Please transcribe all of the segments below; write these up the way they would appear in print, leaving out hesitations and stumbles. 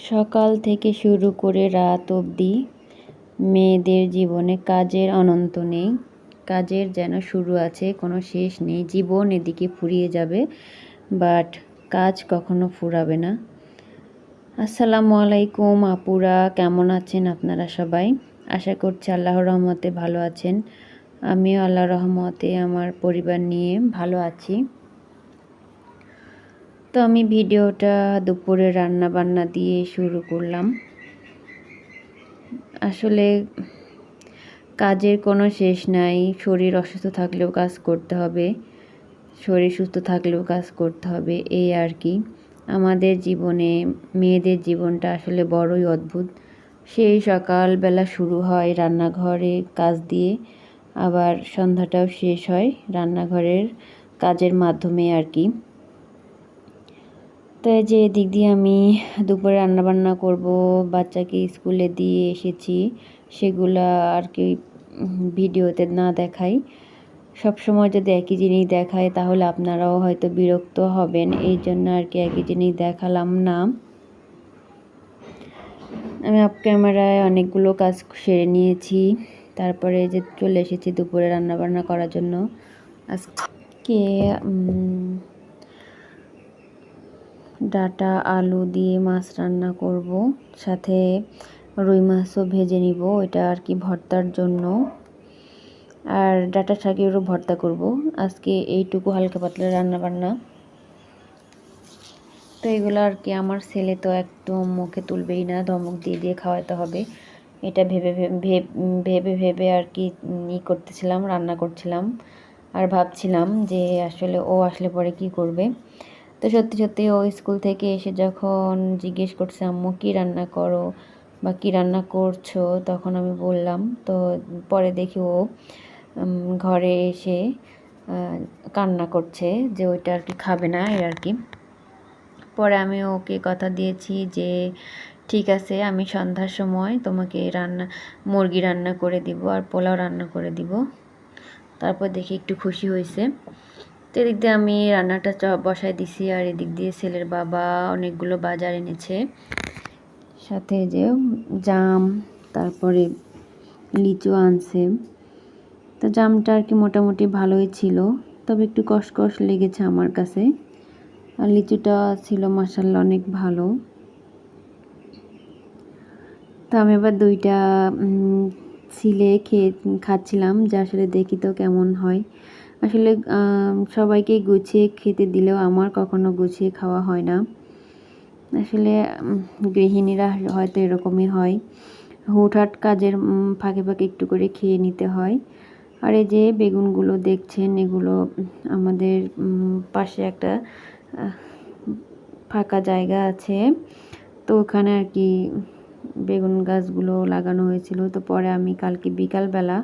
সকাল থেকে শুরু করে রাত অবধি মেয়েদের জীবনে কাজের অন্ত নেই। কাজের যেন শুরু আছে, কোনো শেষ নেই। জীবন এদিকে ফুরিয়ে যাবে, বাট কাজ কখনো ফুরাবে না। আসসালামু আলাইকুম আপুরা, কেমন আছেন আপনারা সবাই? আশা করছি আল্লাহর রহমতে ভালো আছেন। আমিও আল্লাহর রহমতে আমার পরিবার নিয়ে ভালো আছি। তো আমি ভিডিওটা দুপুরে রান্না বান্না দিয়ে শুরু করলাম। আসলে কাজের কোনো শেষ নাই। শরীর অসুস্থ থাকলেও কাজ করতে হবে, শরীর সুস্থ থাকলেও কাজ করতে হবে, এই আর কি। আমাদের জীবনে মেয়েদের জীবনটা আসলে বড়ই অদ্ভুত। সেই সকালবেলা শুরু হয় রান্নাঘরে কাজ দিয়ে, আবার সন্ধ্যাটাও শেষ হয় রান্নাঘরের কাজের মাধ্যমে আর কি। তাই যে এদিক দিয়ে আমি দুপুরে রান্নাবান্না করব, বাচ্চাকে স্কুলে দিয়ে এসেছি, সেগুলা আর কি ভিডিওতে না দেখাই। সবসময় যদি একই জিনিস দেখায় তাহলে আপনারাও হয়তো বিরক্ত হবেন, এই জন্য আর কি একই জিনিস দেখালাম না। আমি আপ ক্যামেরায় অনেকগুলো কাজ সেরে নিয়েছি, তারপরে যে চলে এসেছি দুপুরে রান্নাবান্না করার জন্য। আজকে ডাঁটা আলু দিয়ে মাছ রান্না করব, সাথে রুই মাছও ভেজে নিব, এটা আর কি ভর্তার জন্য। আর ডাঁটা শাকেরও ভর্তা করব। আজকে এইটুকু হালকা পাতলা রান্না বান্না। তো এগুলো আর কি আমার ছেলে তো একদম মুখে তুলবেই না, ধমক দিয়ে দিয়ে খাওয়াতে হবে। এটা ভেবে ভেবে ভেবে আর কি করতেছিলাম, রান্না করছিলাম। আর ভাবছিলাম যে আসলে ও আসলে পরে কি করবে। তো সত্যি সত্যি ও স্কুল থেকে এসে যখন জিজ্ঞেস করছে আম্মু কী রান্না করো বা কী রান্না করছো, তখন আমি বললাম। তো পরে দেখি ও ঘরে এসে কান্না করছে যে ওইটা আর কি খাবে না, এই আর কি। পরে আমি ওকে কথা দিয়েছি যে ঠিক আছে, আমি সন্ধ্যার সময় তোমাকে মুরগি রান্না করে দিব আর পোলাও রান্না করে দিব। তারপর দেখি একটু খুশি হয়েছে। তো এদিক দিয়ে আমি রান্নাটা বসায় দিছি, আর এদিক দিয়ে ছেলের বাবা অনেকগুলো বাজার এনেছে, সাথে যে জাম, তারপরে লিচু আনছে। তো জামটা আর কি মোটামুটি ভালোই ছিল, তবে একটু কষকষ লেগেছে আমার কাছে। আর লিচুটা ছিল মাশাআল্লাহ অনেক ভালো। তো আমি এবার দুইটা ছিলে খাচ্ছিলাম, যে আসলে দেখি তো কেমন হয়। আসলে সবাইকে গুছিয়ে খেতে দিলেও আমার কখনো গুছিয়ে খাওয়া হয় না। আসলে গৃহিণীরা হয়তো এরকমই হয়, হুটহাট কাজের ফাঁকে ফাঁকে একটু করে খেয়ে নিতে হয়। আর এই যে বেগুনগুলো দেখছেন, এগুলো আমাদের পাশে একটা ফাঁকা জায়গা আছে, তো ওখানে আর কি বেগুন গাছগুলো লাগানো হয়েছিল। তো পরে আমি কালকে বিকালবেলা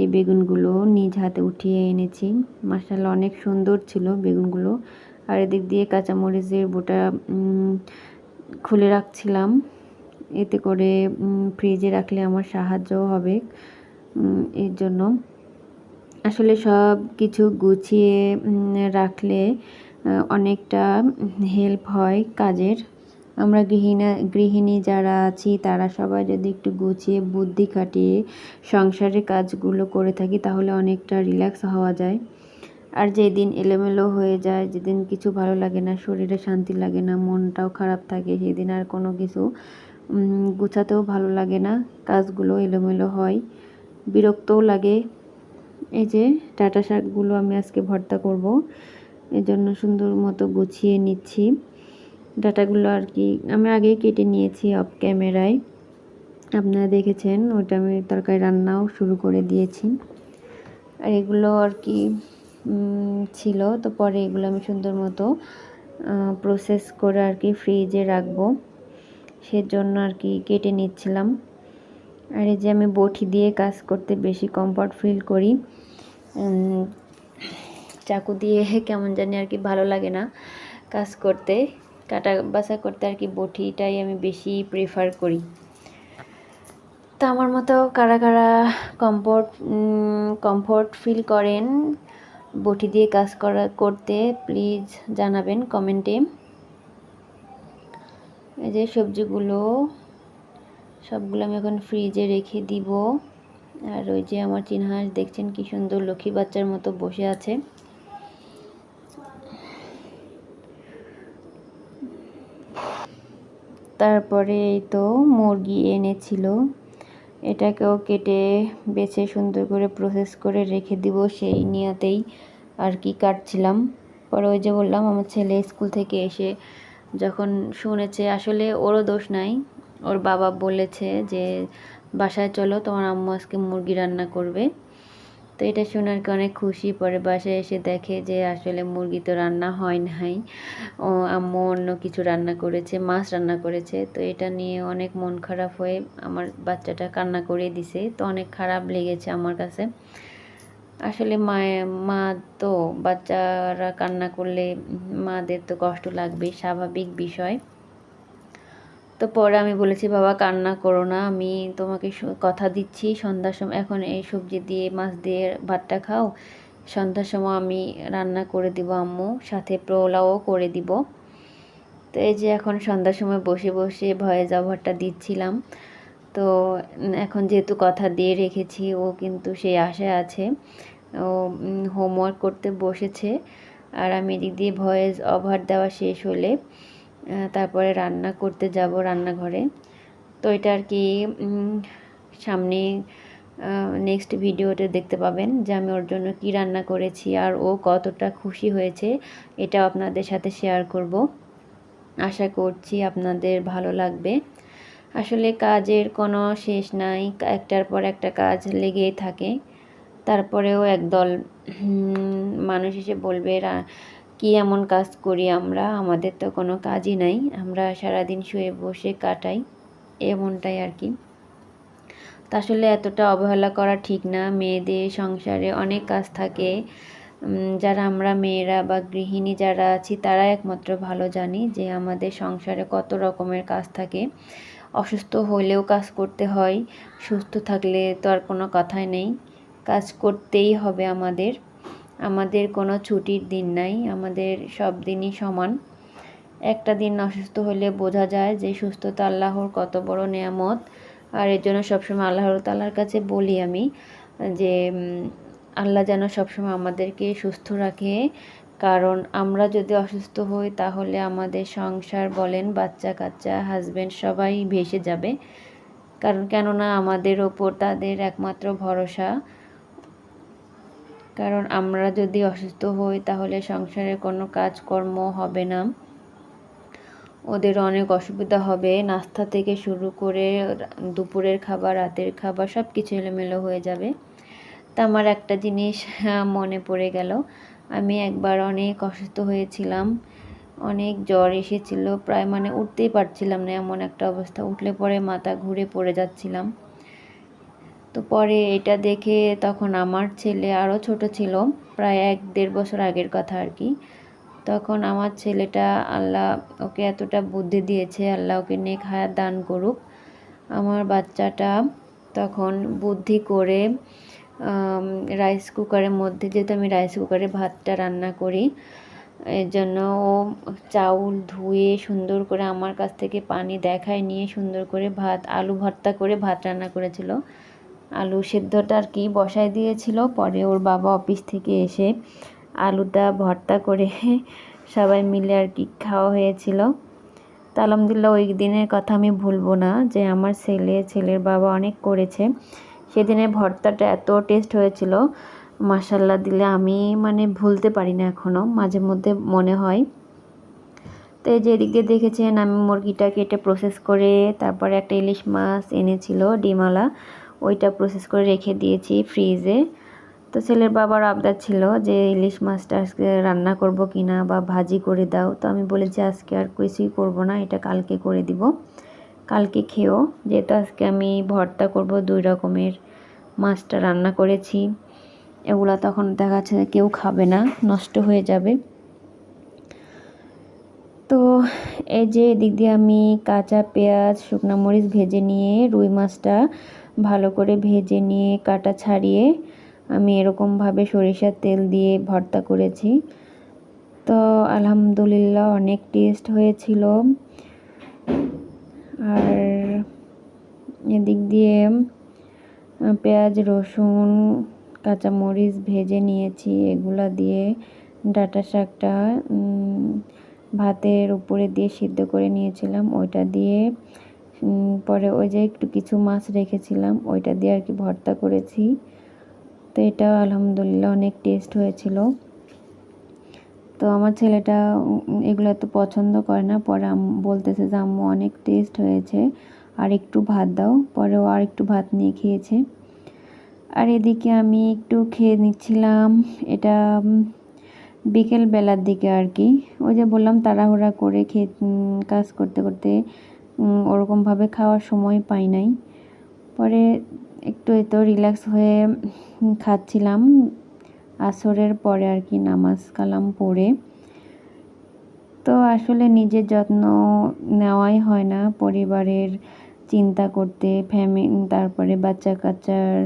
এই বেগুনগুলো নিজ হাতে উঠিয়ে এনেছি। মাশাআল্লাহ অনেক সুন্দর ছিল বেগুনগুলো। আর এদিক দিয়ে কাঁচামরিচের বোটা খুলে রাখছিলাম, এতে করে ফ্রিজে রাখলে আমার সাহায্যও হবে। এর জন্য আসলে সব কিছু গুছিয়ে রাখলে অনেকটা হেল্প হয় কাজের। আমরা গৃহিণী যারা আছি তারা সবাই যদি একটু গুছিয়ে বুদ্ধি খাটিয়ে সংসারের কাজগুলো করে থাকি, তাহলে অনেকটা রিল্যাক্স হওয়া যায়। আর যেদিন এলোমেলো হয়ে যায়, যেদিন কিছু ভালো লাগে না, শরীরে শান্তি লাগে না, মনটাও খারাপ থাকে, সেদিন আর কোনো কিছু গুছাতেও ভালো লাগে না, কাজগুলো এলোমেলো হয়, বিরক্তও লাগে। এই যে ডাঁটা শাকগুলো আমি আজকে ভর্তা করব, এর জন্য সুন্দর মতো গুছিয়ে নিচ্ছি। ডাঁটাগুলো আর কি আমি আগেই কেটে নিয়েছি অফ ক্যামেরায়, আপনারা দেখেছেন। ওটা আমি তরকারি রান্নাও শুরু করে দিয়েছি। আর এগুলো আর কি ছিল, তো পরে এগুলো আমি সুন্দর মতো প্রসেস করে আর কি ফ্রিজে রাখবো, সেজন্য আর কি কেটে নিচ্ছিলাম। আর এই যে আমি বটি দিয়ে কাজ করতে বেশি কমফর্ট ফিল করি, চাকু দিয়ে কেমন জানি আর কি ভালো লাগে না কাজ করতে, কাটা বাছা করতে আর কি বটিটাই আমি বেশি প্রেফার করি। তো আমার মতো কারা কারা কমফর্ট ফিল করেন বটি দিয়ে কাজ করতে, প্লিজ জানাবেন কমেন্টে। এই যে সবজিগুলো সবগুলো আমি এখন ফ্রিজে রেখে দিব। আর ওই যে আমার চিনহাঁস দেখছেন কি সুন্দর লক্ষ্মী বাচ্চার মতো বসে আছে। তারপরে এই তো মুরগি এনেছিল, এটাকেও কেটে বেছে সুন্দর করে প্রসেস করে রেখে দিব সেই নিয়তেই আর কি কাটছিলাম। পরে ওই যে বললাম আমার ছেলে স্কুল থেকে এসে যখন শুনেছে, আসলে ওরও দোষ নাই, ওর বাবা বলেছে যে বাসায় চলো তোমার আম্মু আজকে মুরগি রান্না করবে। তো এটা শোনার অনেক খুশি। পরে বাসায় এসে দেখে যে আসলে মুরগি তো রান্না হয় নাই, ও আম্মু অন্য কিছু রান্না করেছে, মাছ রান্না করেছে। তো এটা নিয়ে অনেক মন খারাপ হয়ে আমার বাচ্চাটা কান্না করে দিছে। তো অনেক খারাপ লেগেছে আমার কাছে। আসলে মা তো বাচ্চারা কান্না করলে মাদের তো কষ্ট লাগবেই, স্বাভাবিক বিষয়। তো পরে আমি বলেছি বাবা কান্না করো না, আমি তোমাকে কথা দিচ্ছি সন্ধ্যার সময় এখন এই সবজি দিয়ে মাছ দিয়ে ভাতটা খাও, সন্ধ্যার সময় আমি রান্না করে দিব আম্মু, সাথে পোলাও করে দিব। তো এই যে এখন সন্ধ্যার সময় বসে বসে ভয়েস ওভারটা দিচ্ছিলাম। তো এখন যেহেতু কথা দিয়ে রেখেছি, ও কিন্তু সেই আশায় আছে, ও হোমওয়ার্ক করতে বসেছে। আর আমি এদিক দিয়ে ভয়েস ওভার দেওয়া শেষ হলে তারপরে রান্না করতে যাব রান্নাঘরে। তো এটা আর কি সামনে নেক্সট ভিডিওতে দেখতে পাবেন যে আমি ওর জন্য কি রান্না করেছি আর ও কতটা খুশি হয়েছে, এটাও আপনাদের সাথে শেয়ার করব। আশা করছি আপনাদের ভালো লাগবে। আসলে কাজের কোনো শেষ নাই, একটার পর একটা কাজ লেগেই থাকে। তারপরেও একদল মানুষ এসে বলবে কি এমন কাজ করি আমরা, আমাদের তো কোনো কাজই নাই, আমরা সারাদিন শুয়ে বসে কাটাই, এমনটাই আর কি। তা আসলে এতটা অবহেলা করা ঠিক না, মেয়েদের সংসারে অনেক কাজ থাকে। যারা আমরা মেয়েরা বা গৃহিণী যারা আছি তারা একমাত্র ভালো জানি যে আমাদের সংসারে কত রকমের কাজ থাকে। অসুস্থ হলেও কাজ করতে হয়, সুস্থ থাকলে তো আর কোনো কথাই নেই, কাজ করতেই হবে আমাদের। আমাদের কোনো ছুটির দিন নাই, আমাদের সব দিনই সমান। একটা দিন অসুস্থ হলে বোঝা যায় যে সুস্থতা আল্লাহর কত বড় নেয়ামত। আর এর জন্য সবসময় আল্লাহর তাআলার কাছে বলি আমি যে আল্লাহ যেন সবসময় আমাদেরকে সুস্থ রাখে। কারণ আমরা যদি অসুস্থ হই তাহলে আমাদের সংসার বলেন, বাচ্চা কাচ্চা, হাজব্যান্ড সবাই ভেসে যাবে। কেননা আমাদের ওপর তাদের একমাত্র ভরসা। কারণ আমরা যদি অসুস্থ হই তাহলে সংসারে কোনো কাজকর্ম হবে না, ওদের অনেক অসুবিধা হবে, নাস্তা থেকে শুরু করে দুপুরের খাবার, রাতের খাবার সব কিছু এলোমেলো হয়ে যাবে। তা আমার একটা জিনিস মনে পড়ে গেল, আমি একবার অনেক অসুস্থ হয়েছিলাম, অনেক জ্বর এসেছিল, প্রায় মানে উঠতেই পারছিলাম না, এমন একটা অবস্থা, উঠলে পরে মাথা ঘুরে পড়ে যাচ্ছিলাম। তো পরে এটা দেখে তখন আমার ছেলে আরও ছোট ছিল, প্রায় 1-1.5 বছর আগের কথা আর কি। তখন আমার ছেলেটা, আল্লাহ ওকে এতটা বুদ্ধি দিয়েছে, আল্লাহ ওকে নেক হায়াত দান করুক। আমার বাচ্চাটা তখন বুদ্ধি করে রাইস কুকারের মধ্যে, যেহেতু আমি রাইস কুকারে ভাতটা রান্না করি, এর জন্য ও চাউল ধুয়ে সুন্দর করে আমার কাছ থেকে পানি দেখায় নিয়ে সুন্দর করে আলু ভর্তা করে ভাত রান্না করেছিল। আলু সেদ্ধটা আর কি বসায় দিয়েছিল, পরে ওর বাবা অফিস থেকে এসে আলুটা ভর্তা করে সবাই মিলে আর কি খাওয়া হয়েছিল। তা আলহামদুলিল্লাহ ওই দিনের কথা আমি ভুলবো না, যে আমার ছেলের বাবা অনেক করেছে। সেদিনের ভর্তাটা এত টেস্ট হয়েছিল, মাশাল্লাহ দিলে আমি মানে ভুলতে পারি না, এখনও মাঝে মধ্যে মনে হয়। তো এই যে এদিক দিয়ে দেখেছেন আমি মুরগিটা কেটে প্রসেস করে, তারপরে একটা ইলিশ মাছ এনেছিল ডিমালা, ওইটা প্রসেস করে রেখে দিয়েছি ফ্রিজে। তো ছেলের বাবার আবদার ছিল যে ইলিশ মাছটা আজকে রান্না করব কিনা বা ভাজি করে দাও। তো আমি বলেছি আজকে আর কিছুই করব না, এটা কালকে করে দিব, কালকে খেও, যেহেতু আজকে আমি ভর্তা করব 2 রকমের, মাছটা রান্না করেছি, এগুলা তখন দেখা যাচ্ছে কেউ খাবে না, নষ্ট হয়ে যাবে। তো এই যে এদিক দিয়ে আমি কাঁচা পেঁয়াজ, শুকনো মরিচ ভেজে নিয়ে রুই মাছটা ভালো করে ভেজে নিয়ে কাটা ছাড়িয়ে আমি এরকমভাবে সরিষার তেল দিয়ে ভর্তা করেছি। তো আলহামদুলিল্লাহ অনেক টেস্ট হয়েছিল। আর এদিক দিয়ে পেঁয়াজ রসুন কাঁচামরিচ ভেজে নিয়েছি, এগুলা দিয়ে ডাঁটা শাকটা ভাতের উপরে দিয়ে সিদ্ধ করে নিয়েছিলাম। ওইটা দিয়ে পরে ওই যে একটু কিছু মাছ রেখেছিলাম ওইটা দিয়ে আর কি ভর্তা করেছি। তো এটা আলহামদুলিল্লাহ অনেক টেস্ট হয়েছিল। তো আমার ছেলেটা এগুলো তো পছন্দ করে না, পরে বলতেছে যে আম্মু অনেক টেস্ট হয়েছে, আর একটু ভাত দাও। পরে ও আর একটু ভাত নিয়ে খেয়েছে। আর এদিকে আমি একটু খেয়ে নিচ্ছিলাম। এটা বিকেল বেলার দিকে আর কি, ওই যে বললাম তাড়াহুড়া করে কাজ করতে করতে ওরকমভাবে খাওয়ার সময় পাই নাই। পরে একটু তো রিল্যাক্স হয়ে খাচ্ছিলাম আসরের পরে আর কি, নামাজ কালাম পড়ে। তো আসলে নিজের যত্ন নেওয়াই হয় না, পরিবারের চিন্তা করতে তারপরে বাচ্চা কাচ্চার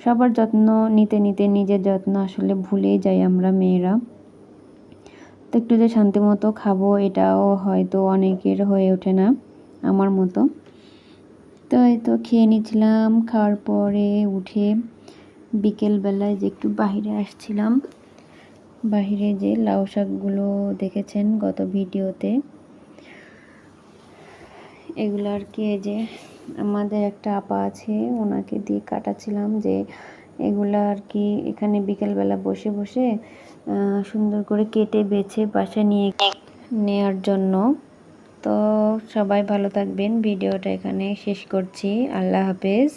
সবার যত্ন নিতে নিতে নিজের যত্ন আসলে ভুলেই যাই আমরা মেয়েরা। তো একটু যে শান্তি মতো খাবো এটাও হয়তো অনেকের হয়ে ওঠে না আমার মতো। তো এই তো খেয়ে নিচ্ছিলাম, খাওয়ার পরে উঠে বিকেলবেলায় যে একটু বাইরে আসছিলাম। বাহিরে যে লাউ শাকগুলো দেখেছেন গত ভিডিওতে, এগুলো আর কি এই যে আমাদের একটা আপা আছে ওনাকে দিয়ে কাটাচ্ছিলাম, যে এগুলো আর কি এখানে বিকেলবেলা বসে বসে সুন্দর করে কেটে বেছে বাসায় নিয়ে নেওয়ার জন্য। তো সবাই ভালো থাকবেন, ভিডিওটা এখানে শেষ করছি। আল্লাহ হাফেজ।